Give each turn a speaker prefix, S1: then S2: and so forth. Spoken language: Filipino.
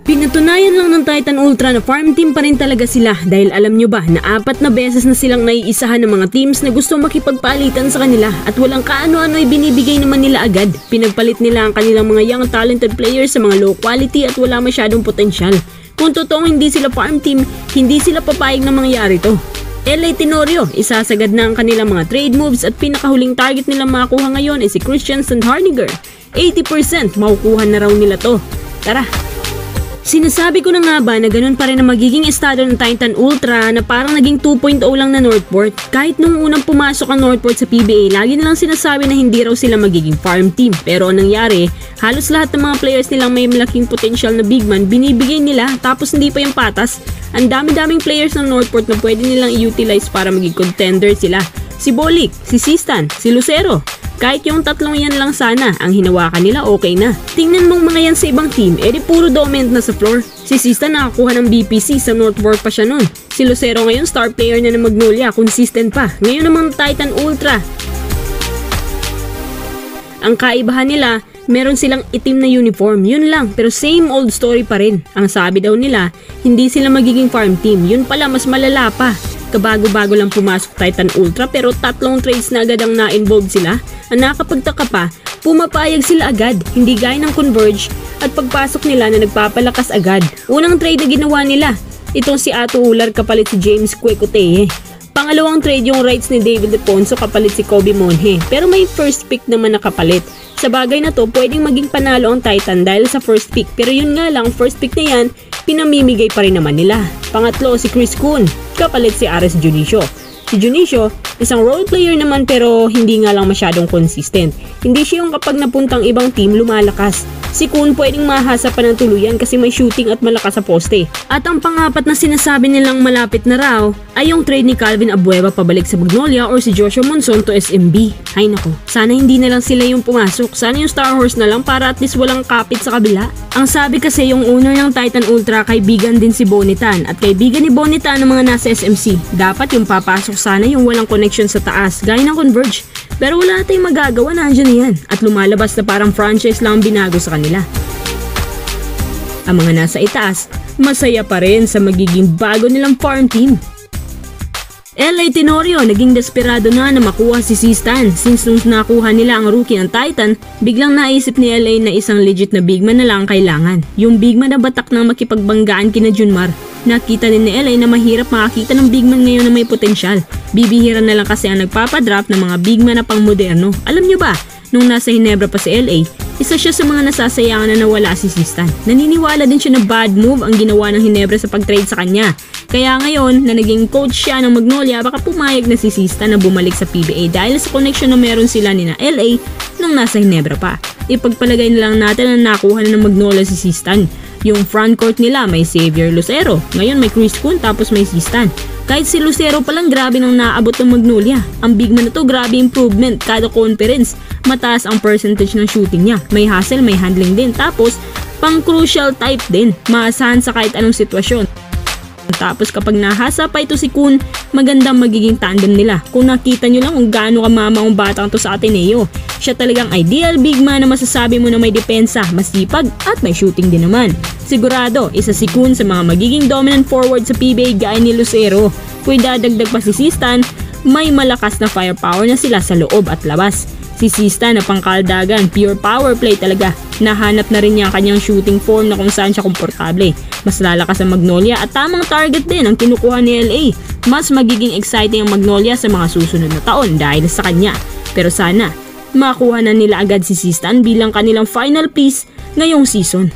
S1: Pinatunayan lang ng Titan Ultra na farm team pa rin talaga sila dahil alam nyo ba na 4 na beses na silang naiisahan ng mga teams na gusto makipagpalitan sa kanila at walang kaano-ano ay binibigay naman nila agad. Pinagpalit nila ang kanilang mga young talented players sa mga low quality at wala masyadong potensyal. Kung totoong hindi sila farm team, hindi sila papayag na mangyari to. LA Tenorio, isasagad na ang kanilang mga trade moves at pinakahuling target nilang makakuha ngayon ay si Christian Sandharniger. 80% makukuha na raw nila to. Tara! Sinasabi ko na nga ba na ganun pa rin ang magiging estado ng Titan Ultra na parang naging 2.0 lang na Northport. Kahit nung unang pumasok ang Northport sa PBA, lagi nilang sinasabi na hindi raw sila magiging farm team. Pero anong nangyari, halos lahat ng mga players nilang may malaking potential na big man binibigay nila tapos hindi pa yung patas. Ang dami-daming players ng Northport na pwede nilang i-utilize para maging contender sila. Si Bolik, si Sistan, si Lucero. Kahit yung tatlong yan lang sana, ang hinawakan nila okay na. Tingnan mong mga yan sa ibang team, edi puro dominant na sa floor. Si Sistan nakakuha ng BPC, sa Northport pa siya nun. Si Lucero ngayon star player na ng Magnolia, consistent pa. Ngayon namang Titan Ultra. Ang kaibahan nila, meron silang itim na uniform, yun lang, pero same old story pa rin. Ang sabi daw nila, hindi sila magiging farm team, yun pala mas malala pa. Kabago-bago lang pumasok Titan Ultra pero 3 trades na agad ang na-involved sila. Ang nakapagtaka pa, pumapayag sila agad, hindi gaya ng Converge at pagpasok nila na nagpapalakas agad. Unang trade na ginawa nila, itong si Ato Ular kapalit si James Kwekoteye. Pangalawang trade yung rights ni David Deponso kapalit si Kobe Monhe, pero may first pick naman na kapalit. Sa bagay na to, pwedeng maging panalo ang Titan dahil sa first pick, pero yun nga lang, first pick na yan, pinamimigay pa rin naman nila. Pangatlo si Chris Kuhn, kapalit si Ares Junicio. Si Junicio, isang role player naman pero hindi nga lang masyadong consistent. Hindi siya yung kapag napuntang ibang team lumalakas. Si Kuhn pwedeng mahasa pa ng tuluyan kasi may shooting at malakas sa poste. At ang pangapat na sinasabi nilang malapit na raw ay yung trade ni Calvin Abueva pabalik sa Magnolia or si Joshua Monson to SMB. Ay nako, sana hindi na lang sila yung pumasok. Sana yung Star Horse na lang para at least walang kapit sa kabila. Ang sabi kasi yung owner ng Titan Ultra kaibigan din si Bonitan at kaibigan ni Bonitan ng mga nasa SMC. Dapat yung papasok sana yung walang connection sa taas gaya ng Converge. Pero wala tayong magagawa, nandiyan na yan at lumalabas na parang franchise lang binago sa kanila. Ang mga nasa itaas, masaya pa rin sa magiging bago nilang farm team. LA Tenorio naging desperado na makuha si Sistan since nung nakuha nila ang rookie ng Titan, biglang naisip ni LA na isang legit na bigman na lang kailangan. Yung bigman na batak nang makipagbanggaan kina Junmar. Nakita din ni LA na mahirap makakita ng bigman ngayon na may potensyal. Bibihira na lang kasi ang nagpapadrop ng mga bigman na pang moderno. Alam nyo ba, nung nasa Ginebra pa si LA, isa siya sa mga nasasayangan na nawala si Sistan. Naniniwala din siya na bad move ang ginawa ng Ginebra sa pag-trade sa kanya. Kaya ngayon na naging coach siya ng Magnolia, baka pumayag na si Sistan na bumalik sa PBA dahil sa connection na meron sila ni na LA nung nasa Ginebra pa. Ipagpalagay na lang natin na nakuha na ng Magnolia si Sistan. Yung frontcourt nila may Xavier Lucero, ngayon may Chris Kuhn tapos may Sistan. Kahit si Lucero palang grabe nang naabot ng Magnolia. Ang bigman na to grabe improvement kada conference. Mataas ang percentage ng shooting niya. May hustle, may handling din. Tapos pang crucial type din. Maasahan sa kahit anong sitwasyon. Tapos kapag nahasa pa ito si Kuhn, magandang magiging tandem nila. Kung nakita nyo lang kung gaano kamamang batang to sa Ateneo. Siya talagang ideal big man na masasabi mo na may depensa, masipag at may shooting din naman. Sigurado, isa si Kuhn sa mga magiging dominant forward sa PBA gaya ni Lucero. Kung dadagdag pa si Sistan, may malakas na firepower na sila sa loob at labas. Si Sistan na pangkaldagan, pure power play talaga. Nahanap na rin niya ang kanyang shooting form na kung saan siya komportable. Mas lalakas ang Magnolia at tamang target din ang kinukuha ni LA. Mas magiging exciting ang Magnolia sa mga susunod na taon dahil sa kanya. Pero sana, makuha na nila agad si Sistan bilang kanilang final piece ngayong season.